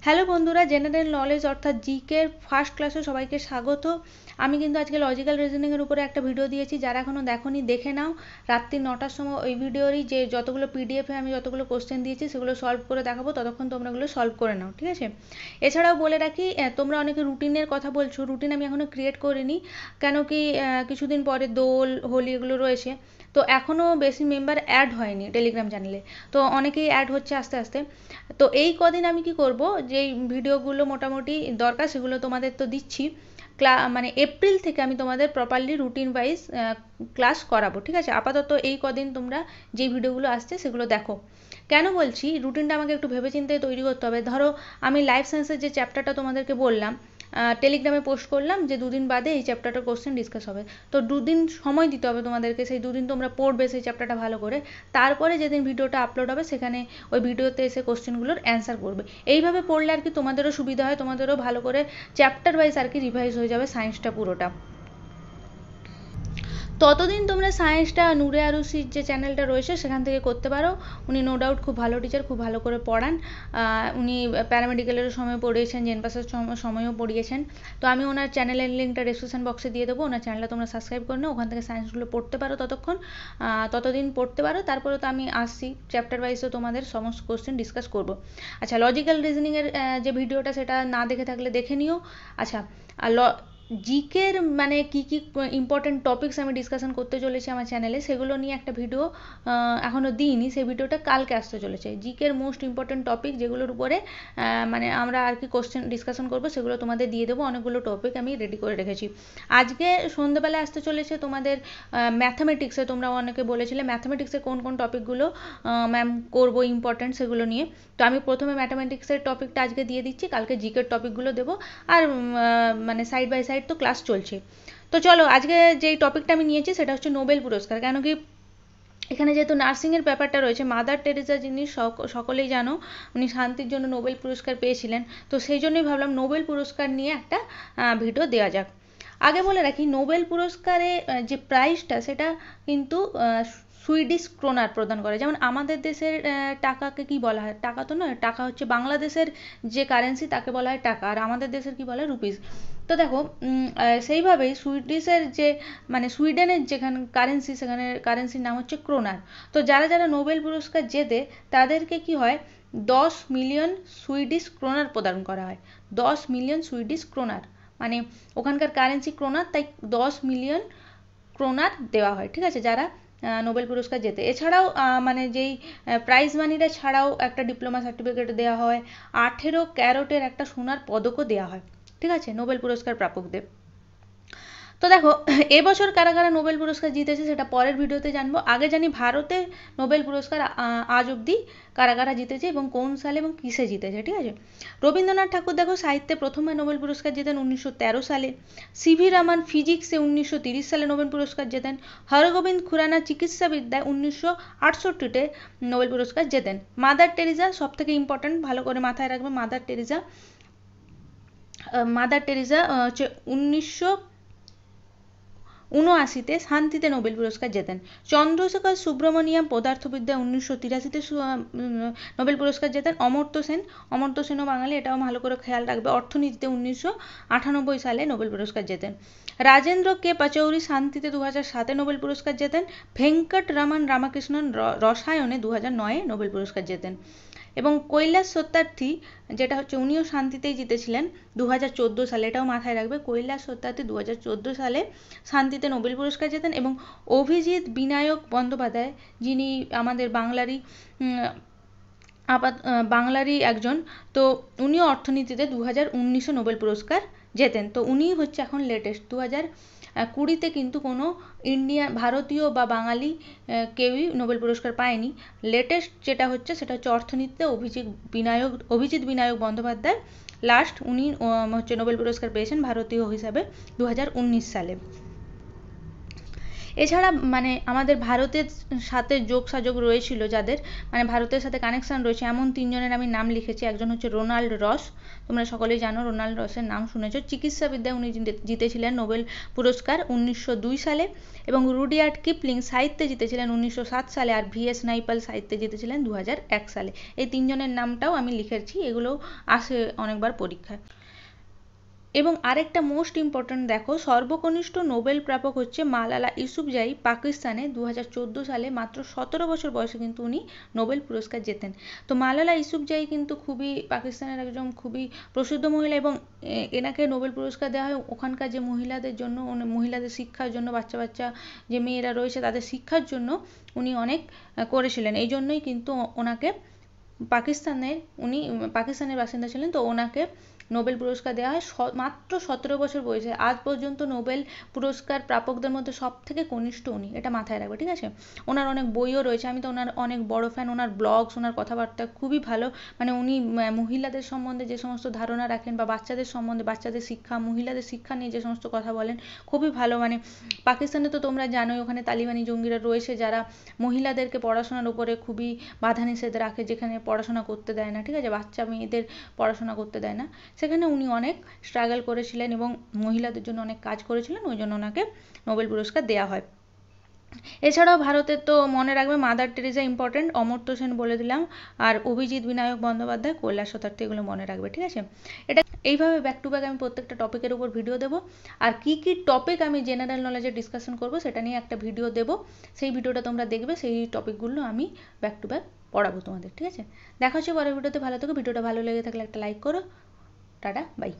Hello বন্ধুরা, general knowledge অর্থাৎ GK first ক্লাসে সবাইকে স্বাগত। আমি কিন্তু আজকে লজিক্যাল রিজনিংয়ের উপরে একটা ভিডিও দিয়েছি, যারা এখনও দেখোনি দেখে নাও। রাত্রি 9টার সময় ওই ভিডিওরই যে যতগুলো পিডিএফে আমি যতগুলো কোশ্চেন দিয়েছি সেগুলো সলভ করে দেখাবো, ততক্ষণ তোমরা ওগুলো সলভ করে নাও, ঠিক আছে? এছাড়াও বলে রাখি, তোমরা অনেকে রুটিনের কথা বলছো, রুটিন আমি এখনও ক্রিয়েট করিনি, কেন কি কিছুদিন পরে দোল হোলি এগুলো রয়েছে, তো এখনও বেশি মেম্বার অ্যাড হয়নি টেলিগ্রাম চ্যানেলে, তো অনেকেই অ্যাড হচ্ছে আস্তে আস্তে। তো এই কদিন আমি কি করব, যেই ভিডিওগুলো মোটামুটি দরকার সেগুলো তোমাদের তো দিচ্ছি, মানে এপ্রিল থেকে আমি তোমাদের প্রপারলি রুটিন ওয়াইজ ক্লাস করাবো, ঠিক আছে? আপাতত এই কদিন তোমরা যেই ভিডিওগুলো আসছে সেগুলো দেখো। কেন বলছি রুটিনটা আমাকে একটু ভেবেচিন্তে তৈরি করতে হবে। ধরো আমি লাইফ সায়েন্সের যে চ্যাপ্টারটা তোমাদেরকে বললাম, টেলিগ্রামে পোস্ট করলাম যে দুদিন বাদে এই চ্যাপ্টারটার কোশ্চেন ডিসকাস হবে, তো দুদিন সময় দিতে হবে তোমাদেরকে, সেই দুদিন তোমরা পড়বে সেই চ্যাপ্টারটা ভালো করে, তারপরে যেদিন ভিডিওটা আপলোড হবে সেখানে ওই ভিডিওতে এসে কোশ্চেনগুলোর অ্যান্সার করবে। এইভাবে পড়লে আর কি তোমাদেরও সুবিধা হয়, তোমাদেরও ভালো করে চ্যাপ্টার ওয়াইজ আর কি রিভাইজ হয়ে যাবে সায়েন্সটা পুরোটা। ততদিন তোমরা সায়েন্সটা নূরে আরুষির যে চ্যানেলটা রয়েছে সেখান থেকে করতে পারো। উনি নো ডাউট খুব ভালো টিচার, খুব ভালো করে পড়ান। উনি প্যারামেডিক্যালেরও সময় পড়িয়েছেন, জেনপাসের সময়ও পড়িয়েছেন। তো আমি ওনার চ্যানেলের লিঙ্কটা ডেসক্রিপশন বক্সে দিয়ে দেবো, ওনার চ্যানেলটা তোমরা সাবস্ক্রাইব করে নাও, ওখান থেকে সায়েন্সগুলো পড়তে পারো ততদিন পড়তে পারো। তারপরে তো আমি আসছি চ্যাপ্টার ওয়াইজও তোমাদের সমস্ত কোশ্চেন ডিসকাস করবো। আচ্ছা, লজিক্যাল রিজনিংয়ের যে ভিডিওটা সেটা না দেখে থাকলে দেখে নিও। আচ্ছা, আর জিকের মানে কি কি ইম্পর্টেন্ট টপিকস আমি ডিসকাশন করতে চলেছি আমার চ্যানেলে, সেগুলো নিয়ে একটা ভিডিও এখনও দিইনি, সেই ভিডিওটা কালকে আসতে চলেছে। জিকের মোস্ট ইম্পর্টেন্ট টপিক যেগুলোর উপরে মানে আমরা আর কি কোশ্চেন ডিসকাশন করবো সেগুলো তোমাদের দিয়ে দেবো। অনেকগুলো টপিক আমি রেডি করে রেখেছি। আজকে সন্ধ্যেবেলায় আসতে চলেছে তোমাদের ম্যাথামেটিক্সে, তোমরা অনেকে বলেছিলে ম্যাথামেটিক্সে কোন কোন টপিকগুলো ম্যাম করবো ইম্পর্টেন্ট সেগুলো নিয়ে। তো আমি প্রথমে ম্যাথামেটিক্সের টপিকটা আজকে দিয়ে দিচ্ছি, কালকে জিকের টপিকগুলো দেবো, আর মানে সাইড বাই সাইড তো ক্লাস চলছে। তো চলো, আজকে যেই টপিকটা আমি নিয়েছি সেটা হচ্ছে নোবেল পুরস্কার। কেন কি এখানে যেহেতু নার্সিংয়ের ব্যাপারটা রয়েছে, মাদার টেরেসা যিনি সকলেই জানো উনি শান্তির জন্য নোবেল পুরস্কার পেয়েছিলেন, তো সেই জন্যই ভাবলাম নোবেল পুরস্কার নিয়ে একটা ভিডিও দেওয়া যাক। আগে বলে রাখি, নোবেল পুরস্কারে যে প্রাইজটা সেটা কিন্তু সুইডিশ ক্রোনার প্রদান করে। যেমন আমাদের দেশের টাকাকে কি বলা হয়, টাকা তো নয়, টাকা হচ্ছে বাংলাদেশের যে কারেন্সি তাকে বলা হয় টাকা, আর আমাদের দেশের কি বলা হয় রুপিস। তো দেখো সেইভাবেই সুইডিশের যে মানে সুইডেনের যেখানে কারেন্সি, সেখানে কারেন্সির নাম হচ্ছে ক্রোনার। তো যারা যারা নোবেল পুরস্কার জেতে তাদেরকে কি হয়, 10 মিলিয়ন সুইডিশ ক্রোনার প্রদান করা হয়। 10 মিলিয়ন সুইডিশ ক্রোনার মানে ওখানকার কারেন্সি ক্রোনার, তাই 10 মিলিয়ন ক্রোনার দেওয়া হয়, ঠিক আছে, যারা নোবেল পুরস্কার জেতে। এছাড়াও মানে যেই প্রাইজ মানিটা ছাড়াও একটা ডিপ্লোমা সার্টিফিকেট দেওয়া হয়, 18 ক্যারেটের একটা সোনার পদকও দেওয়া হয়, ঠিক আছে, নোবেল পুরস্কার প্রাপকদের। তো দেখো এবছর কারা কারা নোবেল পুরস্কার জিতেছে সেটা পরের ভিডিওতে জানবো। আগে জানি ভারতে নোবেল পুরস্কার আজ অবধি কারা কারা জিতেছে এবং কোন সালে এবং কিসে জিতেছে, ঠিক আছে? রবীন্দ্রনাথ ঠাকুর দেখো সাহিত্যে প্রথমবার নোবেল পুরস্কার জেতেন 1913 সালে। সিভি রমন ফিজিক্সে 1930 সালে নোবেল পুরস্কার জেতেন। হরগোবিন্দ খুরানা চিকিৎসাবিদ্যায় 1968-তে নোবেল পুরস্কার জেতেন। মাদার টেরেসা সব থেকে ইম্পর্ট্যান্ট, ভালো করে মাথায় রাখবে, মাদার টেরেসা হচ্ছে 1979-তে শান্তিতে নোবেল পুরস্কার জেতেন। চন্দ্রশেখর সুব্রমণিয়াম পদার্থবিদ্যায় 1983-তে নোবেল পুরস্কার জেতেন। অমর্ত্য সেনও বাঙালি, এটাও ভালো করে খেয়াল রাখবে। অর্থনীতিতে 1998 সালে নোবেল পুরস্কার জেতেন। রাজেন্দ্র কে পাচৌরি শান্তিতে 2007-এ নোবেল পুরস্কার জেতেন। ভেঙ্কট রমন রামকৃষ্ণন রসায়নে 2009-এ নোবেল পুরস্কার জেতেন। এবং কৈলাস সত্যার্থী যেটা হচ্ছে উনিও শান্তিতেই জিতেছিলেন 2014 সালে, এটাও মাথায় রাখবে। কৈলাস সত্যার্থী 2014 সালে শান্তিতে নোবেল পুরস্কার জেতেন। এবং অভিজিৎ বিনায়ক বন্দ্যোপাধ্যায়, যিনি আমাদের বাংলারই একজন, তো উনিও অর্থনীতিতে 2019-এ নোবেল পুরস্কার জেতেন। তো উনিই হচ্ছে এখন লেটেস্ট। 2020-তে কিন্তু কোনো ভারতীয় বা বাঙালি কেউই নোবেল পুরস্কার পায়নি। লেটেস্ট যেটা হচ্ছে সেটা হচ্ছে অর্থনীতিতে অভিজিৎ বিনায়ক বন্দ্যোপাধ্যায় লাস্ট, উনি হচ্ছে নোবেল পুরস্কার পেয়েছেন ভারতীয় হিসাবে 2019 সালে। এছাড়া মানে আমাদের ভারতের সাথে যোগসাযোগ রয়েছিল যাদের, মানে ভারতের সাথে কানেকশান রয়েছে এমন 3 জনের আমি নাম লিখেছি। একজন হচ্ছে রোনাল্ড রস, তোমরা সকলেই জানো রোনাল্ড রসের নাম শুনেছো। চিকিৎসাবিদ্যায় উনি জিতেছিলেন নোবেল পুরস্কার 1902 সালে, এবং রুডিয়ার্ড কিপলিং সাহিত্যে জিতেছিলেন 1907 সালে, আর ভিএস নাইপাল সাহিত্যে জিতেছিলেন 2001 সালে। এই 3 জনের নামটাও আমি লিখেছি, এগুলো আসে অনেকবার পরীক্ষায়। এবং আরেকটা মোস্ট ইম্পর্ট্যান্ট দেখো, সর্বকনিষ্ঠ নোবেল প্রাপক হচ্ছে মালালা ইউসুফজাই, পাকিস্তানে 2014 সালে মাত্র 17 বছর বয়সে কিন্তু উনি নোবেল পুরস্কার জেতেন। তো মালালা ইউসুফজাই কিন্তু খুবই পাকিস্তানের একজন খুবই প্রসিদ্ধ মহিলা, এবং এনাকে নোবেল পুরস্কার দেওয়া হয় ওখানকার যে মহিলাদের জন্য, মহিলাদের শিক্ষার জন্য, বাচ্চা বাচ্চা যে মেয়েরা রয়েছে তাদের শিক্ষার জন্য উনি অনেক করেছিলেন। এই জন্যই কিন্তু ওনাকে উনি পাকিস্তানের বাসিন্দা ছিলেন, তো ওনাকে নোবেল পুরস্কার দেওয়া হয় মাত্র 17 বছর বয়সে। আজ পর্যন্ত নোবেল পুরস্কার প্রাপকদের মধ্যে সব থেকে কনিষ্ঠ উনি, এটা মাথায় রাখবে, ঠিক আছে। ওনার অনেক বইও রয়েছে, আমি তো ওনার অনেক বড় ফ্যান। ওনার ব্লগস, ওনার কথাবার্তা খুবই ভালো। মানে উনি মহিলাদের সম্বন্ধে যে সমস্ত ধারণা রাখেন, বা বাচ্চাদের সম্বন্ধে, বাচ্চাদের শিক্ষা, মহিলাদের শিক্ষা নিয়ে যে সমস্ত কথা বলেন, খুবই ভালো। মানে পাকিস্তানে তো তোমরা জানোই ওখানে তালিবানি জঙ্গিরা রয়েছে যারা মহিলাদেরকে পড়াশোনার উপরে খুবই বাধা নিষেধ রাখে, যেখানে পড়াশোনা করতে দেয় না, ঠিক আছে, বাচ্চা মেয়েদের পড়াশোনা করতে দেয় না। সেখানে উনি অনেক স্ট্রাগল করেছিলেন এবং মহিলাদের জন্য অনেক কাজ করেছিলেন, ওই জন্য ওনাকে নোবেল পুরস্কার দেওয়া হয়। এছাড়াও ভারতের তো মনে রাখবে mother Teresa important, Amartya Sen বলে দিলাম, আর অভিজিৎ বিনায়ক বন্দ্যোপাধ্যায়, কৈলাস সত্যার্থী, এগুলো মনে রাখবে, ঠিক আছে। এটা এইভাবে ব্যাক টু ব্যাক আমি প্রত্যেকটা টপিকের উপর ভিডিও দেবো, আর কি কি টপিক আমি জেনারেল নলেজে ডিসকাশন করবো সেটা নিয়ে একটা ভিডিও দেবো। সেই ভিডিওটা তোমরা দেখবে, সেই টপিকগুলো আমি ব্যাক টু ব্যাক পড়াবো তোমাদের, ঠিক আছে। দেখা হচ্ছে পরের ভিডিওতে। ভালো থেকো, ভিডিওটা ভালো লেগে থাকলে একটা লাইক করো। Tata, by.